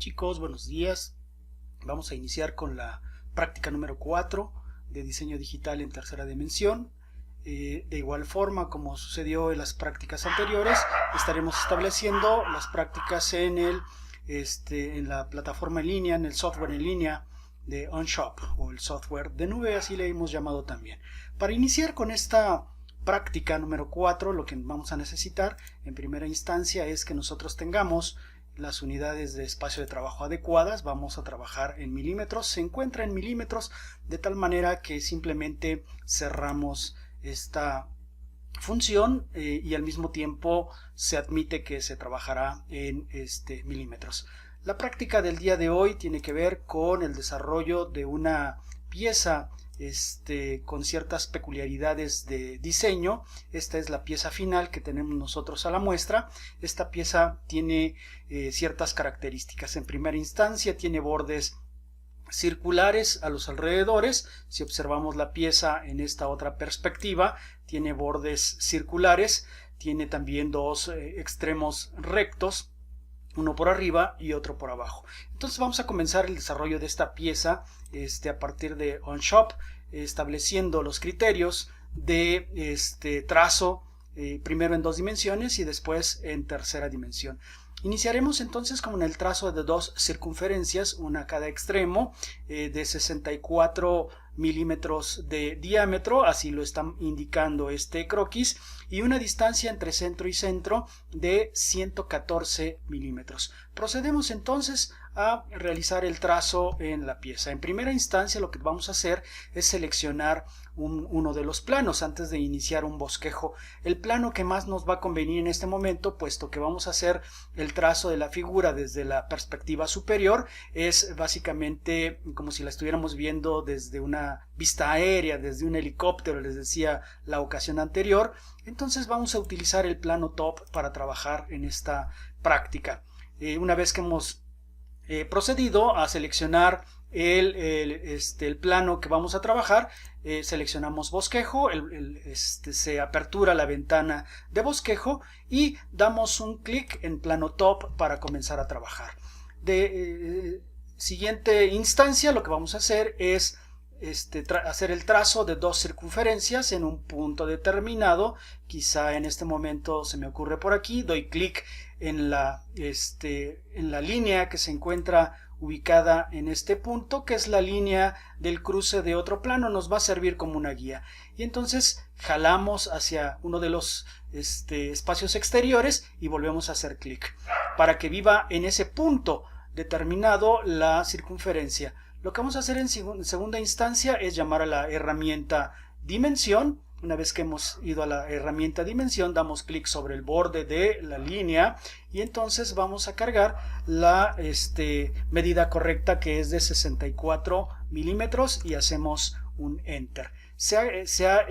Chicos, buenos días. Vamos a iniciar con la práctica número 4 de diseño digital en tercera dimensión. De igual forma como sucedió en las prácticas anteriores, estaremos estableciendo las prácticas en la plataforma en línea, en el software en línea de OnShop o el software de nube, así le hemos llamado también. Para iniciar con esta práctica número 4, lo que vamos a necesitar en primera instancia es que nosotros tengamos las unidades de espacio de trabajo adecuadas. Vamos a trabajar en milímetros, se encuentra en milímetros, de tal manera que simplemente cerramos esta función y al mismo tiempo se admite que se trabajará en milímetros. La práctica del día de hoy tiene que ver con el desarrollo de una pieza con ciertas peculiaridades de diseño. Esta es la pieza final que tenemos nosotros a la muestra. Esta pieza tiene ciertas características. En primera instancia tiene bordes circulares a los alrededores. Si observamos la pieza en esta otra perspectiva, tiene bordes circulares, tiene también dos extremos rectos, uno por arriba y otro por abajo. Entonces vamos a comenzar el desarrollo de esta pieza a partir de OnShop, estableciendo los criterios de trazo, primero en 2 dimensiones y después en tercera dimensión. Iniciaremos entonces con el trazo de 2 circunferencias, una a cada extremo, de 64 milímetros de diámetro, así lo está indicando este croquis, y una distancia entre centro y centro de 114 milímetros. Procedemos entonces a realizar el trazo en la pieza. En primera instancia lo que vamos a hacer es seleccionar uno de los planos antes de iniciar un bosquejo. El plano que más nos va a convenir en este momento, puesto que vamos a hacer el trazo de la figura desde la perspectiva superior, es básicamente como si la estuviéramos viendo desde una vista aérea, desde un helicóptero, les decía la ocasión anterior. Entonces vamos a utilizar el plano top para trabajar en esta práctica. Una vez que hemos procedido a seleccionar el plano que vamos a trabajar, seleccionamos bosquejo, se apertura la ventana de bosquejo y damos un clic en plano top para comenzar a trabajar. De siguiente instancia lo que vamos a hacer es hacer el trazo de 2 circunferencias en un punto determinado. Quizá en este momento se me ocurre por aquí, doy clic en la línea que se encuentra ubicada en este punto, que es la línea del cruce de otro plano, nos va a servir como una guía. Y entonces jalamos hacia uno de los espacios exteriores y volvemos a hacer clic para que viva en ese punto determinado la circunferencia. Lo que vamos a hacer en segunda instancia es llamar a la herramienta dimensión. Una vez que hemos ido a la herramienta dimensión, damos clic sobre el borde de la línea y entonces vamos a cargar la medida correcta, que es de 64 milímetros, y hacemos un enter. Se ha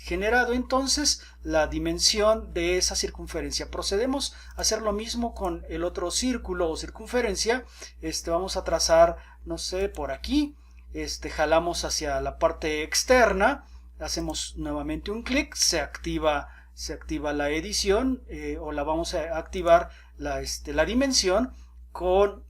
generado entonces la dimensión de esa circunferencia. Procedemos a hacer lo mismo con el otro círculo o circunferencia. Vamos a trazar, no sé, por aquí. Jalamos hacia la parte externa, hacemos nuevamente un clic, se activa la edición, o la vamos a activar la dimensión con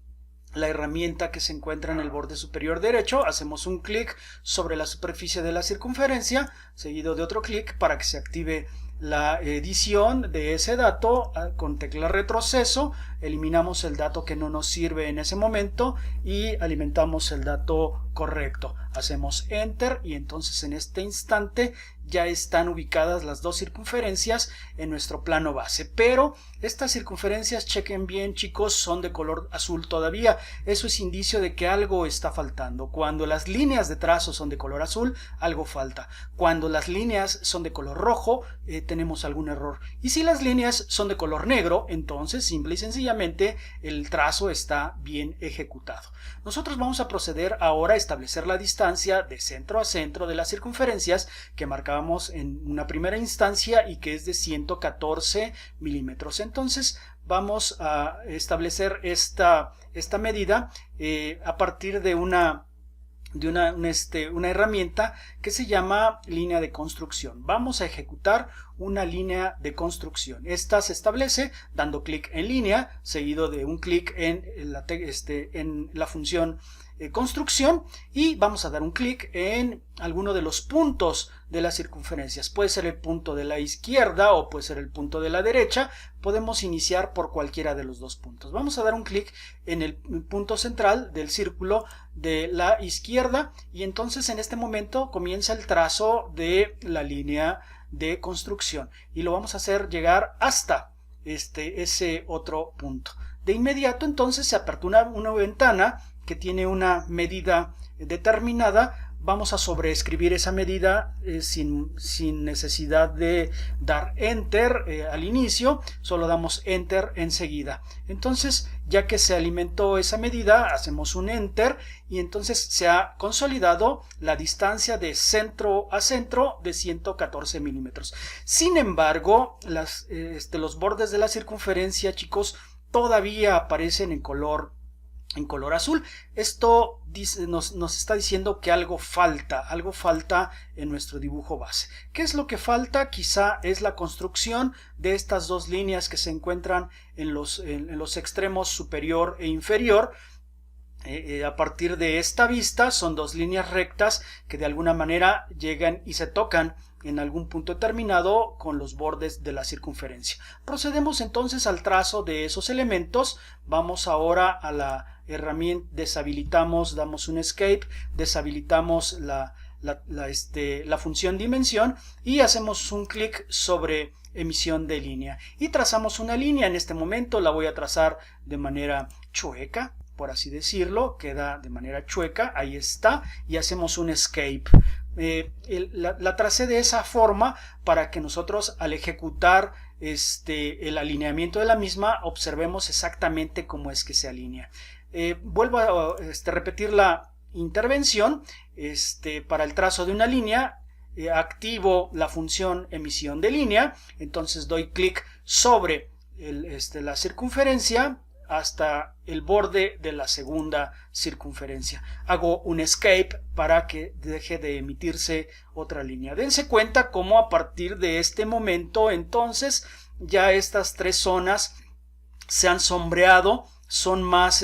la herramienta que se encuentra en el borde superior derecho. Hacemos un clic sobre la superficie de la circunferencia, seguido de otro clic para que se active la edición de ese dato. Con tecla retroceso eliminamos el dato que no nos sirve en ese momento y alimentamos el dato correcto. Hacemos enter y entonces en este instante ya están ubicadas las 2 circunferencias en nuestro plano base. Pero estas circunferencias, chequen bien, chicos, son de color azul todavía. Eso es indicio de que algo está faltando. Cuando las líneas de trazo son de color azul, algo falta. Cuando las líneas son de color rojo, tenemos algún error. Y si las líneas son de color negro, entonces simple y sencillamente el trazo está bien ejecutado. Nosotros vamos a proceder ahora a establecer la distancia de centro a centro de las circunferencias que marcábamos en una primera instancia y que es de 114 milímetros. Entonces vamos a establecer esta medida a partir de una de una herramienta que se llama línea de construcción. Vamos a ejecutar una línea de construcción. Esta se establece dando clic en línea, seguido de un clic en la función construcción, y vamos a dar un clic en alguno de los puntos de las circunferencias. Puede ser el punto de la izquierda o puede ser el punto de la derecha. Podemos iniciar por cualquiera de los dos puntos. Vamos a dar un clic en el punto central del círculo de la izquierda y entonces en este momento comienza el trazo de la línea de construcción y lo vamos a hacer llegar hasta ese otro punto. De inmediato entonces se apertura una ventana que tiene una medida determinada. Vamos a sobreescribir esa medida sin necesidad de dar enter al inicio, solo damos enter enseguida. Entonces, ya que se alimentó esa medida, hacemos un enter y entonces se ha consolidado la distancia de centro a centro de 114 milímetros. Sin embargo, los bordes de la circunferencia, chicos, todavía aparecen en color azul. Esto nos está diciendo que algo falta en nuestro dibujo base. ¿Qué es lo que falta? Quizá es la construcción de estas dos líneas que se encuentran en los extremos superior e inferior. A partir de esta vista son dos líneas rectas que de alguna manera llegan y se tocan en algún punto determinado con los bordes de la circunferencia. Procedemos entonces al trazo de esos elementos. Vamos ahora a la herramienta, deshabilitamos, damos un escape, deshabilitamos la función dimensión y hacemos un clic sobre emisión de línea y trazamos una línea. En este momento la voy a trazar de manera chueca, por así decirlo, queda de manera chueca, ahí está, y hacemos un escape. La tracé de esa forma para que nosotros al ejecutar el alineamiento de la misma observemos exactamente cómo es que se alinea. Vuelvo a repetir la intervención. Para el trazo de una línea activo la función emisión de línea, entonces doy clic sobre la circunferencia hasta el borde de la segunda circunferencia. Hago un escape para que deje de emitirse otra línea. Dense cuenta cómo a partir de este momento entonces ya estas tres zonas se han sombreado, son más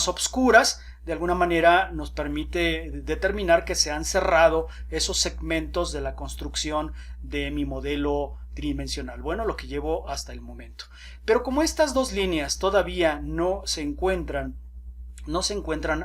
obscuras. De alguna manera nos permite determinar que se han cerrado esos segmentos de la construcción de mi modelo tridimensional. Bueno, lo que llevo hasta el momento. Pero como estas dos líneas todavía no se encuentran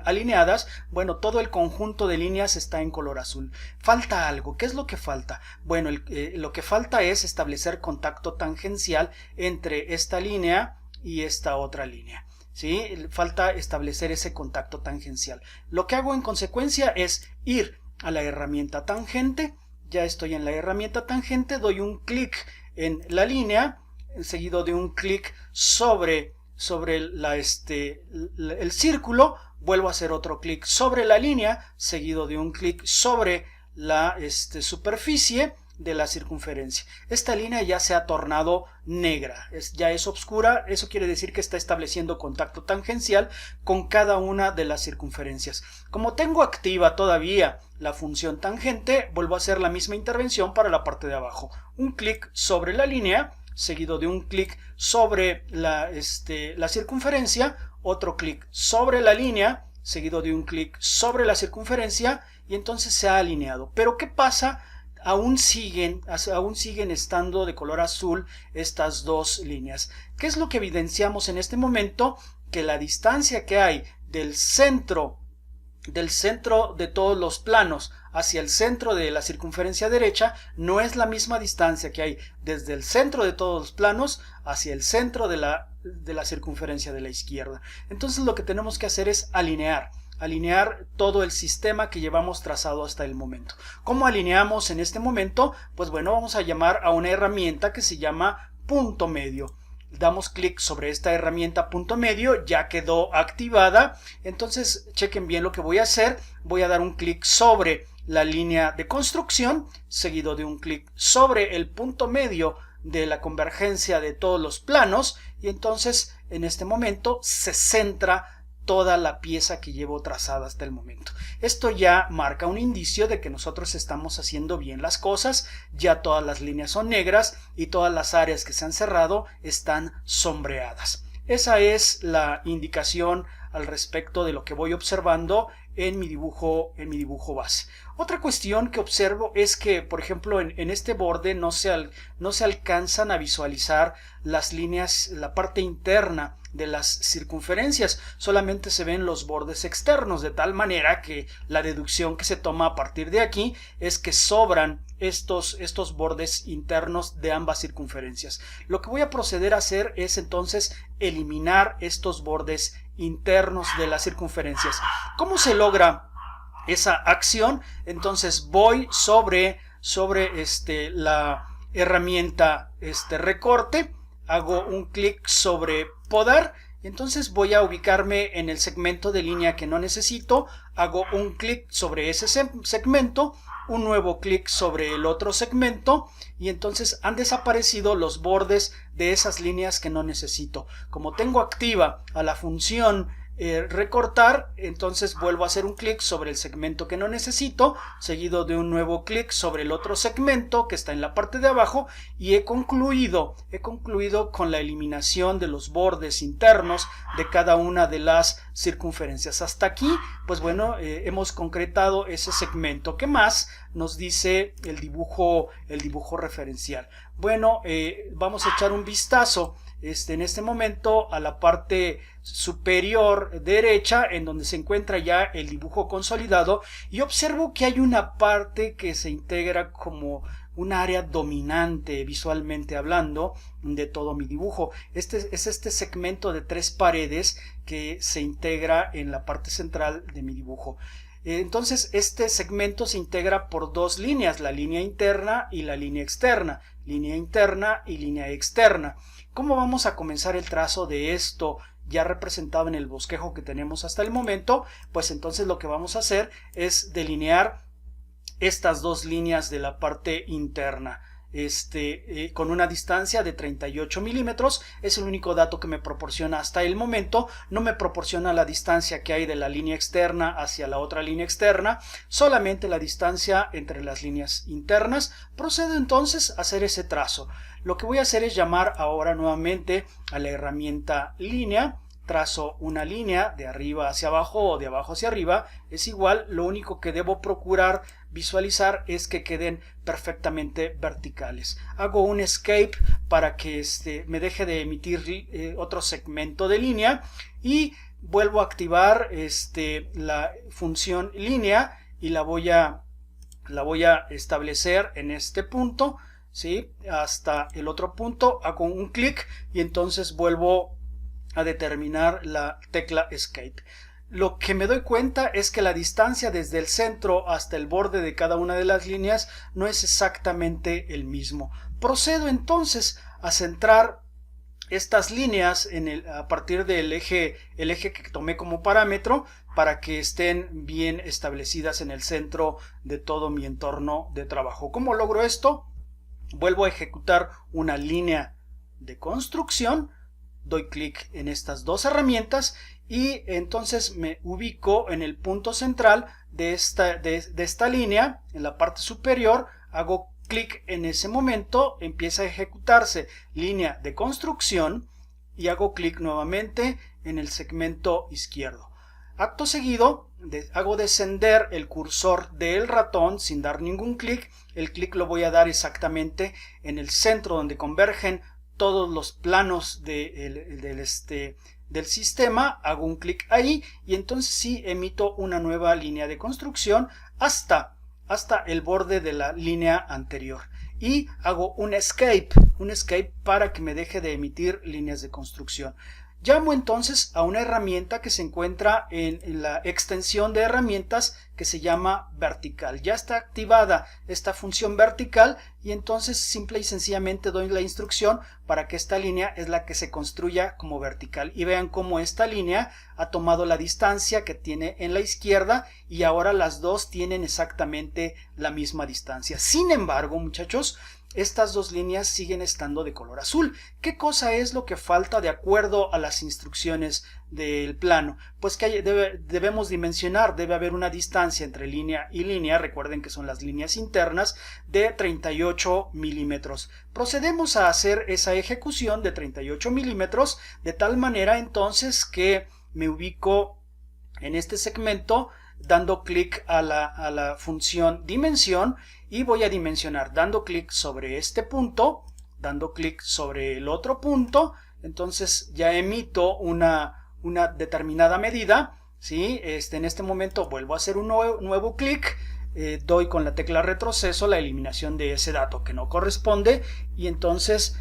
alineadas, bueno, todo el conjunto de líneas está en color azul. Falta algo. ¿Qué es lo que falta? Bueno, lo que falta es establecer contacto tangencial entre esta línea y esta otra línea. ¿Sí? Falta establecer ese contacto tangencial. Lo que hago en consecuencia es ir a la herramienta tangente. Ya estoy en la herramienta tangente, doy un clic en la línea, seguido de un clic sobre el círculo, vuelvo a hacer otro clic sobre la línea, seguido de un clic sobre la superficie de la circunferencia. Esta línea ya se ha tornado negra, ya es oscura. Eso quiere decir que está estableciendo contacto tangencial con cada una de las circunferencias. Como tengo activa todavía la función tangente, vuelvo a hacer la misma intervención para la parte de abajo. Un clic sobre la línea, seguido de un clic sobre la circunferencia, otro clic sobre la línea, seguido de un clic sobre la circunferencia, y entonces se ha alineado. Pero ¿qué pasa? Aún siguen estando de color azul estas dos líneas. ¿Qué es lo que evidenciamos en este momento? Que la distancia que hay del centro de todos los planos hacia el centro de la circunferencia derecha no es la misma distancia que hay desde el centro de todos los planos hacia el centro de la circunferencia de la izquierda. Entonces lo que tenemos que hacer es alinear todo el sistema que llevamos trazado hasta el momento. ¿Cómo alineamos en este momento? Pues bueno, vamos a llamar a una herramienta que se llama punto medio. Damos clic sobre esta herramienta punto medio, ya quedó activada. Entonces chequen bien lo que voy a hacer. Voy a dar un clic sobre la línea de construcción, seguido de un clic sobre el punto medio de la convergencia de todos los planos, y entonces en este momento se centra toda la pieza que llevo trazada hasta el momento. Esto ya marca un indicio de que nosotros estamos haciendo bien las cosas. Ya todas las líneas son negras y todas las áreas que se han cerrado están sombreadas. Esa es la indicación al respecto de lo que voy observando en mi dibujo base. Otra cuestión que observo es que, por ejemplo, en este borde no se alcanzan a visualizar las líneas, la parte interna de las circunferencias, solamente se ven los bordes externos, de tal manera que la deducción que se toma a partir de aquí es que sobran estos bordes internos de ambas circunferencias. Lo que voy a proceder a hacer es entonces eliminar estos bordes internos de las circunferencias. ¿Cómo se logra esa acción? Entonces voy sobre la herramienta recorte, hago un clic sobre podar y entonces voy a ubicarme en el segmento de línea que no necesito, hago un clic sobre ese segmento, un nuevo clic sobre el otro segmento y entonces han desaparecido los bordes de esas líneas que no necesito. Como tengo activa a la función recortar, entonces vuelvo a hacer un clic sobre el segmento que no necesito, seguido de un nuevo clic sobre el otro segmento que está en la parte de abajo y he concluido con la eliminación de los bordes internos de cada una de las circunferencias. Hasta aquí, pues bueno, hemos concretado ese segmento. ¿Qué más nos dice el dibujo referencial? Bueno, vamos a echar un vistazo en este momento a la parte superior derecha, en donde se encuentra ya el dibujo consolidado, y observo que hay una parte que se integra como un área dominante visualmente hablando de todo mi dibujo. Es este segmento de 3 paredes que se integra en la parte central de mi dibujo. Entonces este segmento se integra por 2 líneas, la línea interna y la línea externa, línea interna y línea externa. ¿Cómo vamos a comenzar el trazo de esto ya representado en el bosquejo que tenemos hasta el momento? Pues entonces lo que vamos a hacer es delinear estas 2 líneas de la parte interna. Con una distancia de 38 milímetros, es el único dato que me proporciona hasta el momento. No me proporciona la distancia que hay de la línea externa hacia la otra línea externa, solamente la distancia entre las líneas internas. Procedo entonces a hacer ese trazo. Lo que voy a hacer es llamar ahora nuevamente a la herramienta línea. Trazo una línea de arriba hacia abajo o de abajo hacia arriba, es igual. Lo único que debo procurar visualizar es que queden perfectamente verticales. Hago un escape para que me deje de emitir otro segmento de línea y vuelvo a activar la función línea y la voy a establecer en este punto, ¿sí? Hasta el otro punto hago un clic y entonces vuelvo a determinar la tecla escape. Lo que me doy cuenta es que la distancia desde el centro hasta el borde de cada una de las líneas no es exactamente el mismo. Procedo entonces a centrar estas líneas a partir del eje que tomé como parámetro para que estén bien establecidas en el centro de todo mi entorno de trabajo. ¿Cómo logro esto? Vuelvo a ejecutar una línea de construcción, doy clic en estas 2 herramientas y entonces me ubico en el punto central de esta línea, en la parte superior, hago clic en ese momento, empieza a ejecutarse línea de construcción y hago clic nuevamente en el segmento izquierdo. Acto seguido hago descender el cursor del ratón sin dar ningún clic. El clic lo voy a dar exactamente en el centro donde convergen todos los planos del sistema. Hago un clic ahí y entonces sí emito una nueva línea de construcción hasta el borde de la línea anterior y hago un escape para que me deje de emitir líneas de construcción. Llamo entonces a una herramienta que se encuentra en la extensión de herramientas que se llama vertical. Ya está activada esta función vertical y entonces simple y sencillamente doy la instrucción para que esta línea es la que se construya como vertical. Y vean cómo esta línea ha tomado la distancia que tiene en la izquierda y ahora las 2 tienen exactamente la misma distancia. Sin embargo, muchachos, estas dos líneas siguen estando de color azul. ¿Qué cosa es lo que falta de acuerdo a las instrucciones del plano? Pues que debemos dimensionar, debe haber una distancia entre línea y línea, recuerden que son las líneas internas, de 38 milímetros. Procedemos a hacer esa ejecución de 38 milímetros de tal manera entonces que me ubico en este segmento dando clic a la función dimensión y voy a dimensionar dando clic sobre este punto, dando clic sobre el otro punto. Entonces ya emito una determinada medida, ¿sí? En este momento vuelvo a hacer un nuevo clic, doy con la tecla retroceso la eliminación de ese dato que no corresponde y entonces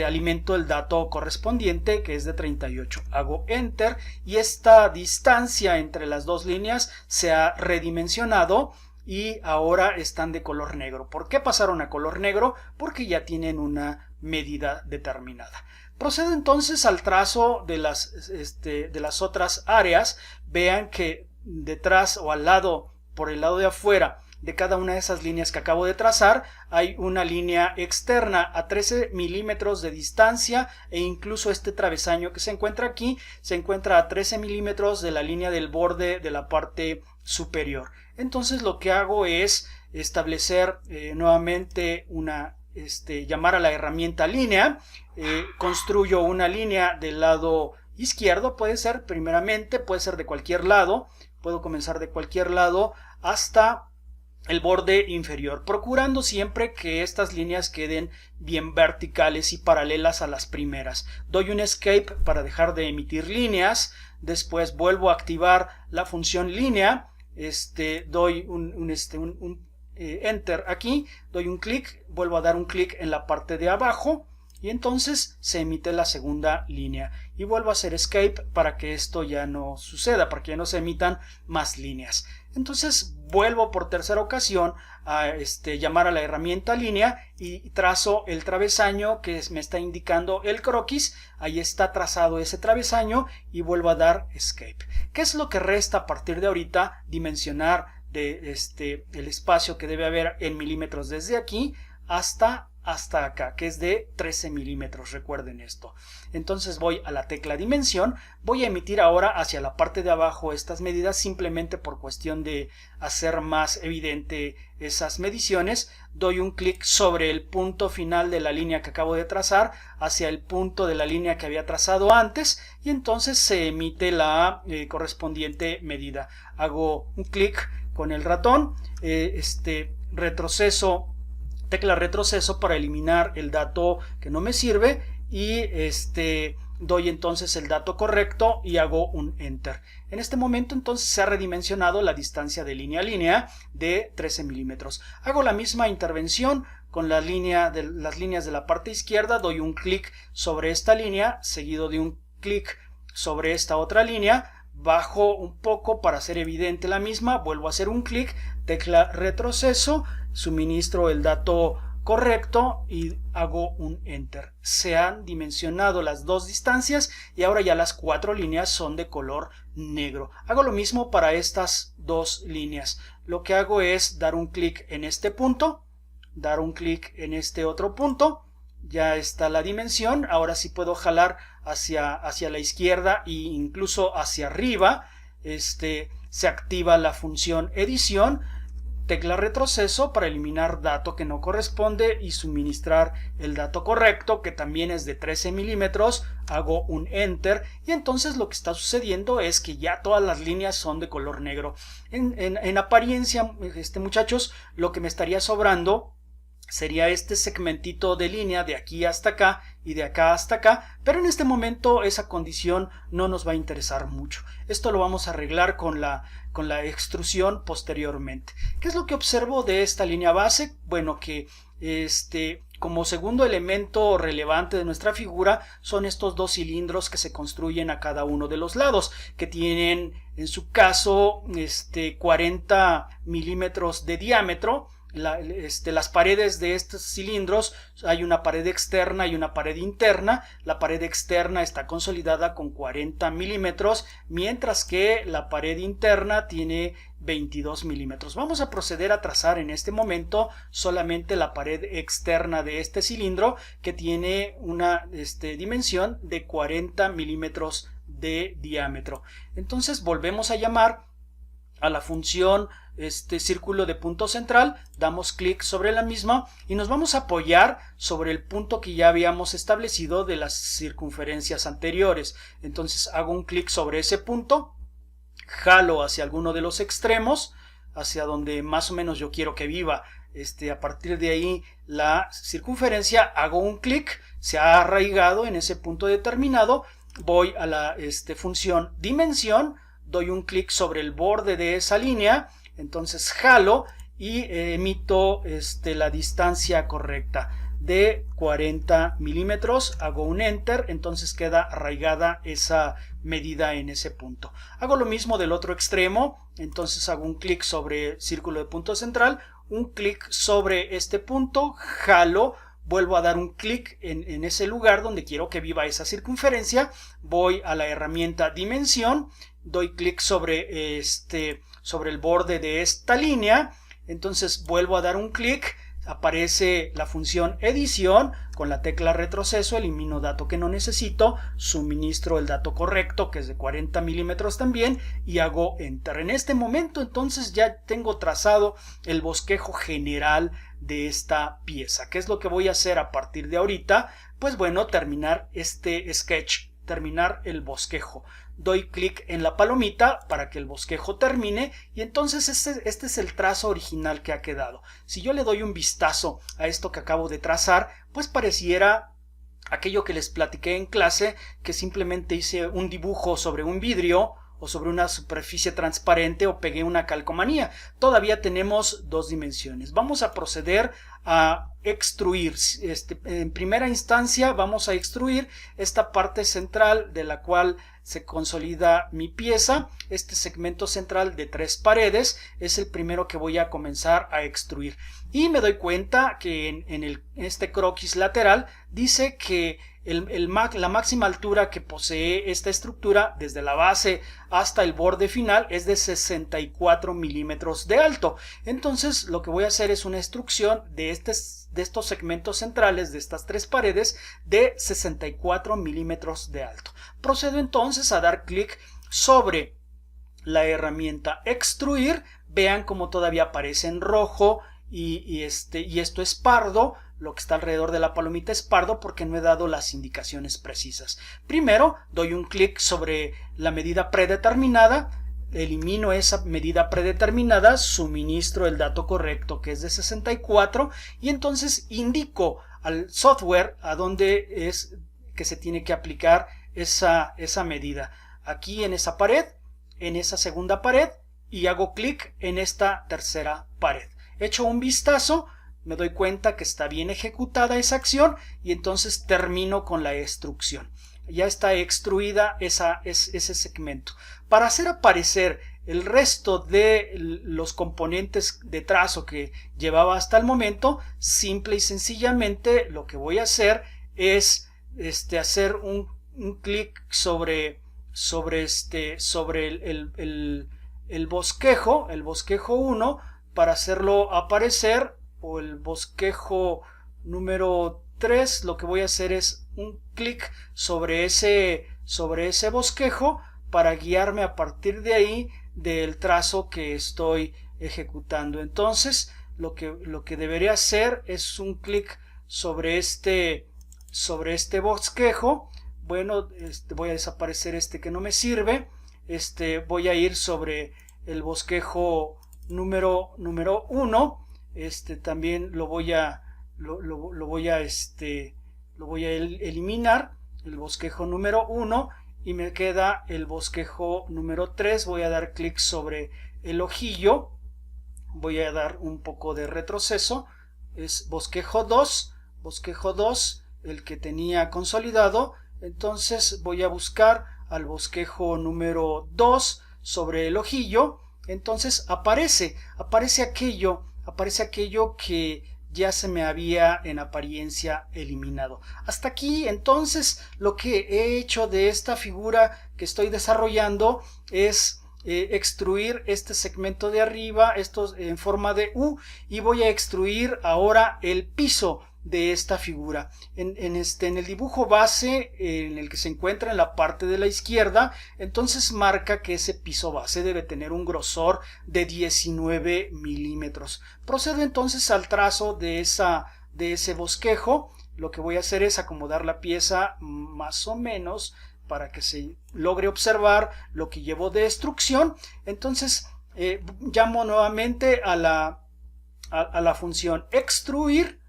alimento el dato correspondiente, que es de 38. Hago enter y esta distancia entre las dos líneas se ha redimensionado y ahora están de color negro. ¿Por qué pasaron a color negro? Porque ya tienen una medida determinada. Procedo entonces al trazo de las otras áreas. Vean que detrás o al lado, por el lado de afuera de cada una de esas líneas que acabo de trazar, hay una línea externa a 13 milímetros de distancia e incluso este travesaño que se encuentra aquí se encuentra a 13 milímetros de la línea del borde de la parte superior. Entonces lo que hago es establecer nuevamente llamar a la herramienta línea, construyo una línea del lado izquierdo, puede ser primeramente, puede ser de cualquier lado, puedo comenzar de cualquier lado hasta el borde inferior, procurando siempre que estas líneas queden bien verticales y paralelas a las primeras. Doy un escape para dejar de emitir líneas, después vuelvo a activar la función línea, doy un enter aquí, doy un clic, vuelvo a dar un clic en la parte de abajo y entonces se emite la segunda línea y vuelvo a hacer escape para que esto ya no suceda, para que ya no se emitan más líneas. Entonces vuelvo por tercera ocasión a llamar a la herramienta línea y trazo el travesaño que me está indicando el croquis. Ahí está trazado ese travesaño y vuelvo a dar escape. ¿Qué es lo que resta a partir de ahorita? Dimensionar el espacio que debe haber en milímetros desde aquí hasta acá, que es de 13 milímetros, recuerden esto. Entonces voy a la tecla dimensión, voy a emitir ahora hacia la parte de abajo estas medidas simplemente por cuestión de hacer más evidente esas mediciones. Doy un clic sobre el punto final de la línea que acabo de trazar hacia el punto de la línea que había trazado antes y entonces se emite la correspondiente medida. Hago un clic con el ratón, retroceso, tecla retroceso para eliminar el dato que no me sirve y doy entonces el dato correcto y hago un enter. En este momento entonces se ha redimensionado la distancia de línea a línea de 13 milímetros. Hago la misma intervención con las líneas de la parte izquierda, doy un clic sobre esta línea seguido de un clic sobre esta otra línea, bajo un poco para hacer evidente la misma, vuelvo a hacer un clic, tecla retroceso, suministro el dato correcto y hago un enter. Se han dimensionado las dos distancias y ahora ya las cuatro líneas son de color negro. Hago lo mismo para estas dos líneas. Lo que hago es dar un clic en este punto, dar un clic en este otro punto. Ya está la dimensión. Ahora sí puedo jalar hacia la izquierda e incluso hacia arriba. Se activa la función edición. Tecla retroceso para eliminar dato que no corresponde y suministrar el dato correcto, que también es de 13 milímetros. Hago un enter y entonces lo que está sucediendo es que ya todas las líneas son de color negro. En apariencia, muchachos, lo que me estaría sobrando sería este segmentito de línea de aquí hasta acá y de acá hasta acá, pero en este momento esa condición no nos va a interesar mucho. Esto lo vamos a arreglar con la extrusión posteriormente. ¿Qué es lo que observo de esta línea base? Bueno, que como segundo elemento relevante de nuestra figura son estos dos cilindros que se construyen a cada uno de los lados, que tienen en su caso 40 milímetros de diámetro. Las paredes de estos cilindros, hay una pared externa y una pared interna. La pared externa está consolidada con 40 milímetros, mientras que la pared interna tiene 22 milímetros. Vamos a proceder a trazar en este momento solamente la pared externa de este cilindro, que tiene una dimensión de 40 milímetros de diámetro. Entonces volvemos a llamar a la función círculo de punto central, damos clic sobre la misma y nos vamos a apoyar sobre el punto que ya habíamos establecido de las circunferencias anteriores. Entonces hago un clic sobre ese punto, jalo hacia alguno de los extremos, hacia donde más o menos yo quiero que viva a partir de ahí la circunferencia, hago un clic, se ha arraigado en ese punto determinado, voy a la función dimensión, doy un clic sobre el borde de esa línea, entonces jalo y emito la distancia correcta de 40 milímetros, hago un enter, entonces queda arraigada esa medida en ese punto. Hago lo mismo del otro extremo, entonces hago un clic sobre círculo de punto central, un clic sobre este punto, jalo, vuelvo a dar un clic en ese lugar donde quiero que viva esa circunferencia, voy a la herramienta dimensión, doy clic sobre el borde de esta línea, entonces vuelvo a dar un clic, aparece la función edición, con la tecla retroceso elimino dato que no necesito, suministro el dato correcto, que es de 40 milímetros también, y hago enter. En este momento entonces ya tengo trazado el bosquejo general de esta pieza. ¿Qué es lo que voy a hacer a partir de ahorita? Pues bueno, terminar este sketch, terminar el bosquejo. Doy clic en la palomita para que el bosquejo termine y entonces este es el trazo original que ha quedado. Si yo le doy un vistazo a esto que acabo de trazar, pues pareciera aquello que les platiqué en clase, que simplemente hice un dibujo sobre un vidrio o sobre una superficie transparente o pegué una calcomanía. Todavía tenemos dos dimensiones. Vamos a proceder a extruir. En primera instancia vamos a extruir esta parte central de la cual se consolida mi pieza. Este segmento central de 3 paredes es el primero que voy a comenzar a extruir. Y me doy cuenta que en este croquis lateral dice que la máxima altura que posee esta estructura desde la base hasta el borde final es de 64 milímetros de alto. Entonces lo que voy a hacer es una extrusión de estos segmentos centrales de estas 3 paredes de 64 milímetros de alto. Procedo entonces a dar clic sobre la herramienta extruir. Vean cómo todavía aparece en rojo y esto es pardo. Lo que está alrededor de la palomita es pardo porque no he dado las indicaciones precisas. Primero doy un clic sobre la medida predeterminada, elimino esa medida predeterminada, suministro el dato correcto que es de 64 y entonces indico al software a dónde es que se tiene que aplicar esa medida. Aquí en esa pared, en esa segunda pared y hago clic en esta tercera pared. Echo un vistazo, me doy cuenta que está bien ejecutada esa acción y entonces termino con la extrusión. Ya está extruida ese segmento. Para hacer aparecer el resto de los componentes de trazo que llevaba hasta el momento, simple y sencillamente lo que voy a hacer es hacer un clic sobre el bosquejo 1 para hacerlo aparecer, o el bosquejo número 3, lo que voy a hacer es un clic sobre ese bosquejo para guiarme a partir de ahí del trazo que estoy ejecutando. Entonces lo que debería hacer es un clic sobre este bosquejo. Bueno, voy a desaparecer este que no me sirve. Voy a ir sobre el bosquejo número 1. También lo voy a eliminar, el bosquejo número 1, y me queda el bosquejo número 3. Voy a dar clic sobre el ojillo, voy a dar un poco de retroceso, es bosquejo 2, el que tenía consolidado. Entonces voy a buscar al bosquejo número 2 sobre el ojillo. Entonces aparece aquello que ya se me había en apariencia eliminado. Hasta aquí entonces lo que he hecho de esta figura que estoy desarrollando es extruir este segmento de arriba, esto en forma de U, y voy a extruir ahora el piso de esta figura. En el dibujo base, en el que se encuentra en la parte de la izquierda, entonces marca que ese piso base debe tener un grosor de 19 milímetros. Procedo entonces al trazo de ese bosquejo. Lo que voy a hacer es acomodar la pieza más o menos para que se logre observar lo que llevo de extrusión. Entonces llamo nuevamente a la función extruir,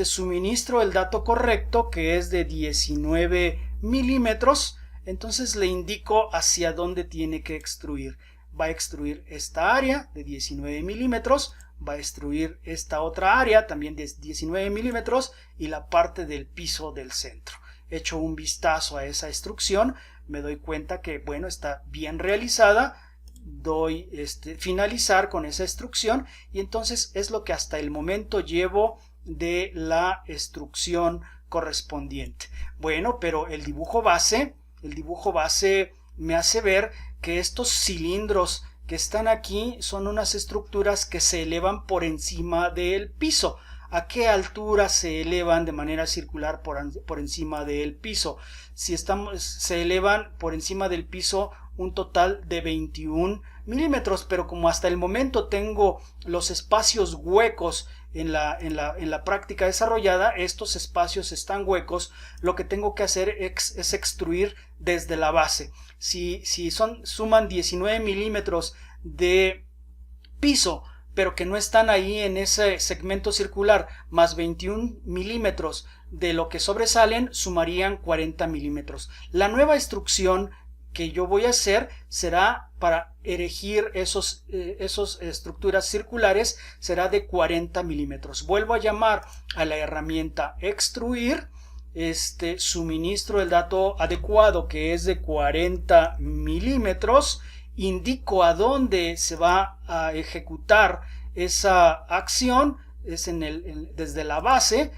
suministro el dato correcto, que es de 19 milímetros. Entonces le indico hacia dónde tiene que extruir. Va a extruir esta área de 19 milímetros, va a extruir esta otra área también de 19 milímetros y la parte del piso del centro. Echo un vistazo a esa extrusión, me doy cuenta que, bueno, está bien realizada. Doy finalizar con esa extrusión, y entonces es lo que hasta el momento llevo de la extrusión correspondiente. Bueno, pero el dibujo base me hace ver que estos cilindros que están aquí son unas estructuras que se elevan por encima del piso. ¿A qué altura se elevan de manera circular por encima del piso? Se elevan por encima del piso un total de 21 milímetros, pero como hasta el momento tengo los espacios huecos en la práctica desarrollada, estos espacios están huecos, lo que tengo que hacer es extruir desde la base. Si suman 19 milímetros de piso, pero que no están ahí en ese segmento circular, más 21 milímetros de lo que sobresalen, sumarían 40 milímetros. La nueva extrusión que yo voy a hacer será para erigir esas estructuras circulares, será de 40 milímetros. Vuelvo a llamar a la herramienta extruir, suministro el dato adecuado, que es de 40 milímetros, indico a dónde se va a ejecutar esa acción, es desde la base.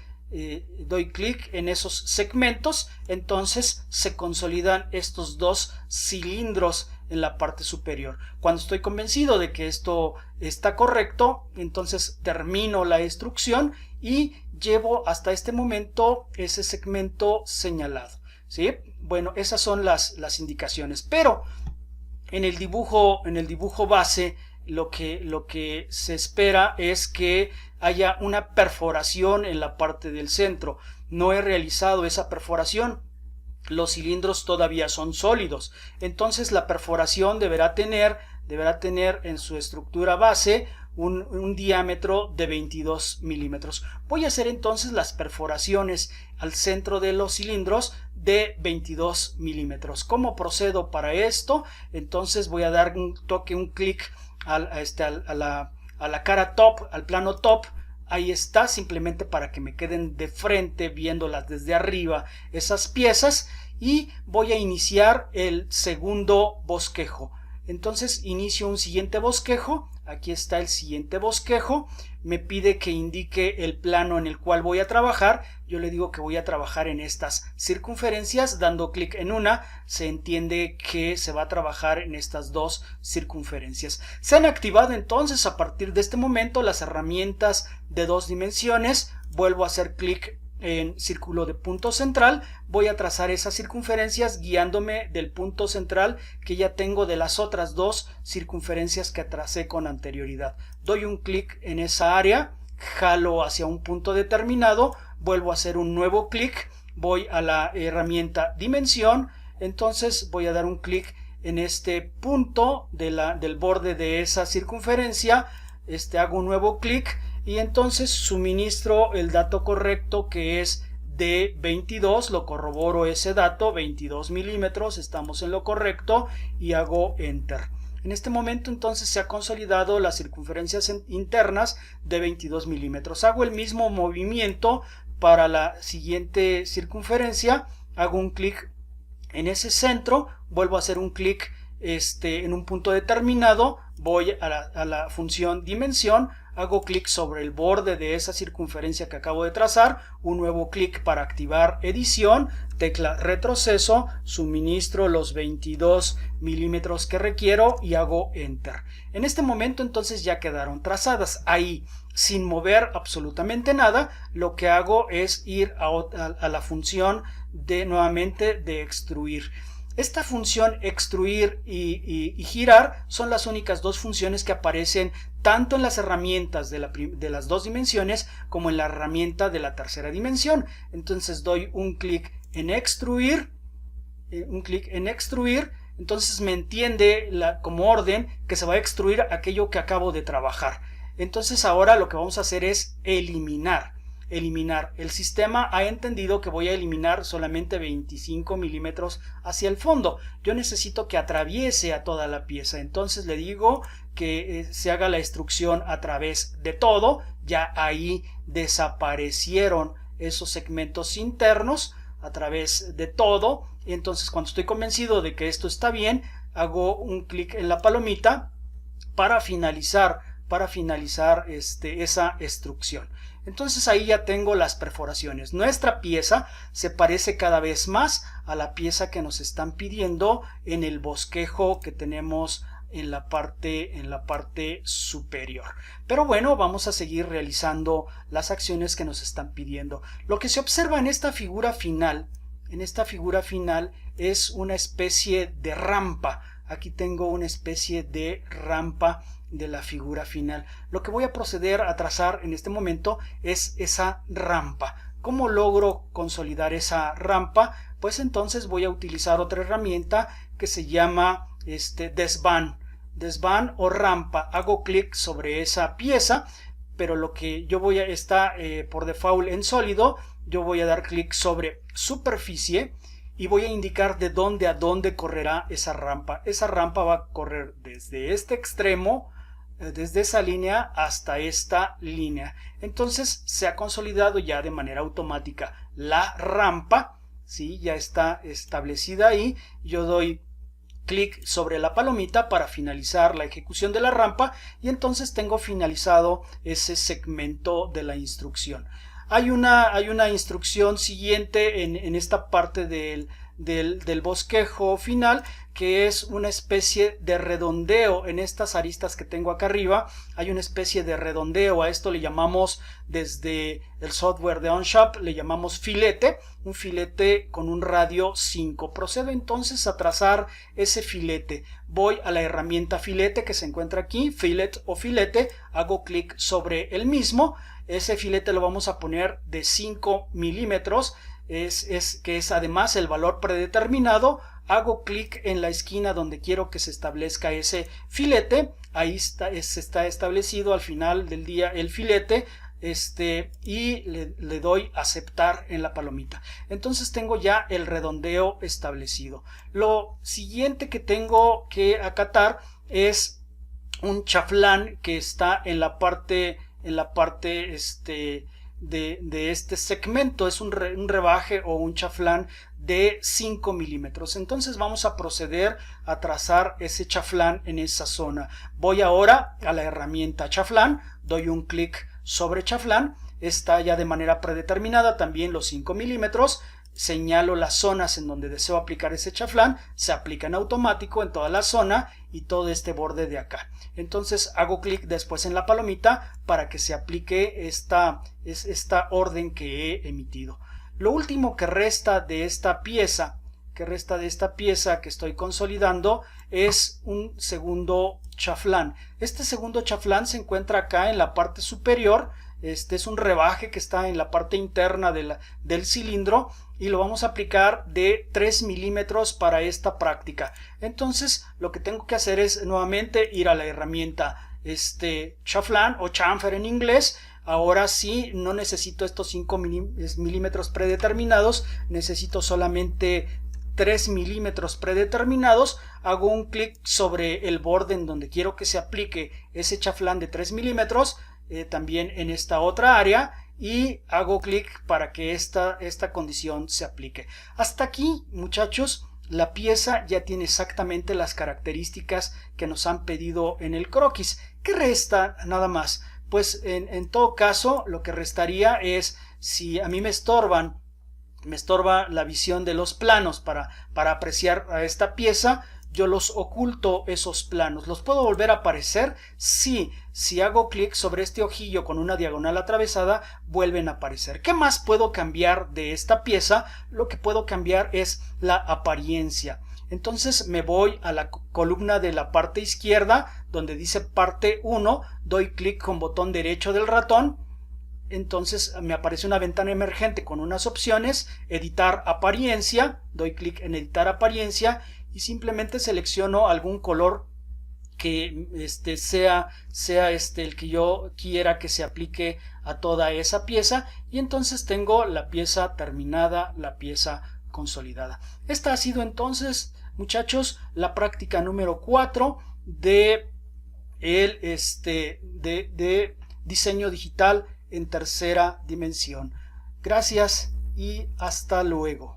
Doy clic en esos segmentos, entonces se consolidan estos dos cilindros en la parte superior. Cuando estoy convencido de que esto está correcto, entonces termino la extrusión y llevo hasta este momento ese segmento señalado, ¿sí? Bueno, esas son las indicaciones, pero en el dibujo base lo que se espera es que haya una perforación en la parte del centro. No he realizado esa perforación, los cilindros todavía son sólidos, entonces la perforación deberá tener en su estructura base un diámetro de 22 milímetros. Voy a hacer entonces las perforaciones al centro de los cilindros de 22 milímetros. ¿Cómo procedo para esto? Entonces voy a dar un clic a la cara top, al plano top. Ahí está, simplemente para que me queden de frente viéndolas desde arriba esas piezas, y voy a iniciar el segundo bosquejo. Entonces inicio un siguiente bosquejo. Aquí está el siguiente bosquejo. Me pide que indique el plano en el cual voy a trabajar. Yo le digo que voy a trabajar en estas circunferencias. Dando clic en una, se entiende que se va a trabajar en estas dos circunferencias. Se han activado entonces a partir de este momento las herramientas de 2 dimensiones. Vuelvo a hacer clic en círculo de punto central, voy a trazar esas circunferencias guiándome del punto central que ya tengo de las otras dos circunferencias que tracé con anterioridad. Doy un clic en esa área, jalo hacia un punto determinado, vuelvo a hacer un nuevo clic, voy a la herramienta dimensión, entonces voy a dar un clic en este punto del borde de esa circunferencia, hago un nuevo clic y entonces suministro el dato correcto, que es de 22, lo corroboro ese dato, 22 milímetros, estamos en lo correcto, y hago enter. En este momento entonces se ha consolidado las circunferencias internas de 22 milímetros. Hago el mismo movimiento para la siguiente circunferencia, hago un clic en ese centro, vuelvo a hacer un clic en un punto determinado, voy a la función dimensión, hago clic sobre el borde de esa circunferencia que acabo de trazar, un nuevo clic para activar edición, tecla retroceso, suministro los 22 milímetros que requiero y hago enter. En este momento entonces ya quedaron trazadas ahí. Sin mover absolutamente nada, lo que hago es ir a la función nuevamente de extruir. Esta función extruir y girar son las únicas dos funciones que aparecen tanto en las herramientas de las dos dimensiones como en la herramienta de la tercera dimensión. Entonces doy un clic en extruir, entonces me entiende como orden que se va a extruir aquello que acabo de trabajar. Entonces ahora lo que vamos a hacer es eliminar. El sistema ha entendido que voy a eliminar solamente 25 milímetros hacia el fondo. Yo necesito que atraviese a toda la pieza. Entonces le digo que se haga la extrusión a través de todo. Ya ahí desaparecieron esos segmentos internos a través de todo. Entonces cuando estoy convencido de que esto está bien, hago un clic en la palomita para finalizar esa extrusión. Entonces ahí ya tengo las perforaciones. Nuestra pieza se parece cada vez más a la pieza que nos están pidiendo en el bosquejo que tenemos en la parte superior. Pero bueno, vamos a seguir realizando las acciones que nos están pidiendo. Lo que se observa en esta figura final, es una especie de rampa. Aquí tengo una especie de rampa de la figura final. Lo que voy a proceder a trazar en este momento es esa rampa. ¿Cómo logro consolidar esa rampa? Pues entonces voy a utilizar otra herramienta que se llama desván o rampa. Hago clic sobre esa pieza, pero lo que yo voy a está por default en sólido. Yo voy a dar clic sobre superficie y voy a indicar de dónde a dónde correrá esa rampa. Esa rampa va a correr desde este extremo, desde esa línea hasta esta línea. Entonces se ha consolidado ya de manera automática la rampa, ¿sí? Ya está establecida ahí. Yo doy clic sobre la palomita para finalizar la ejecución de la rampa y entonces tengo finalizado ese segmento de la instrucción. Hay una instrucción siguiente en esta parte del bosquejo final, que es una especie de redondeo. En estas aristas que tengo acá arriba hay una especie de redondeo. A esto le llamamos, desde el software de OnShop, le llamamos filete, un filete con un radio 5. Procedo entonces a trazar ese filete. Voy a la herramienta filete que se encuentra aquí, fillet o filete, hago clic sobre el mismo. Ese filete lo vamos a poner de 5 milímetros, que es además el valor predeterminado. Hago clic en la esquina donde quiero que se establezca ese filete. Ahí está establecido al final del día el filete. Y le doy aceptar en la palomita. Entonces tengo ya el redondeo establecido. Lo siguiente que tengo que acatar es un chaflán que está en la parte de este segmento. Es un rebaje o un chaflán de 5 milímetros. Entonces vamos a proceder a trazar ese chaflán en esa zona. Voy ahora a la herramienta chaflán, doy un clic sobre chaflán, está ya de manera predeterminada también los 5 milímetros. Señalo las zonas en donde deseo aplicar ese chaflán, se aplica en automático en toda la zona y todo este borde de acá. Entonces hago clic después en la palomita para que se aplique esta orden que he emitido. Lo último que resta de esta pieza, que estoy consolidando, es un segundo chaflán. Este segundo chaflán se encuentra acá en la parte superior. Este es un rebaje que está en la parte interna del cilindro y lo vamos a aplicar de 3 milímetros para esta práctica. Entonces lo que tengo que hacer es nuevamente ir a la herramienta chaflán o chamfer en inglés. Ahora sí, no necesito estos 5 milímetros predeterminados, necesito solamente 3 milímetros predeterminados. Hago un clic sobre el borde en donde quiero que se aplique ese chaflán de 3 milímetros, también en esta otra área, y hago clic para que esta condición se aplique. Hasta aquí, muchachos, la pieza ya tiene exactamente las características que nos han pedido en el croquis. ¿Qué resta? Nada más. pues en todo caso lo que restaría es, si a mí me estorba la visión de los planos para apreciar a esta pieza, yo los oculto esos planos. ¿Los puedo volver a aparecer? Sí, si hago clic sobre este ojillo con una diagonal atravesada, vuelven a aparecer. ¿Qué más puedo cambiar de esta pieza? Lo que puedo cambiar es la apariencia. Entonces me voy a la columna de la parte izquierda, donde dice parte 1, doy clic con botón derecho del ratón. Entonces me aparece una ventana emergente con unas opciones, editar apariencia, doy clic en editar apariencia y simplemente selecciono algún color que sea el que yo quiera que se aplique a toda esa pieza, y entonces tengo la pieza terminada, la pieza consolidada. Esta ha sido entonces, muchachos, la práctica número 4 de diseño digital en tercera dimensión. Gracias y hasta luego.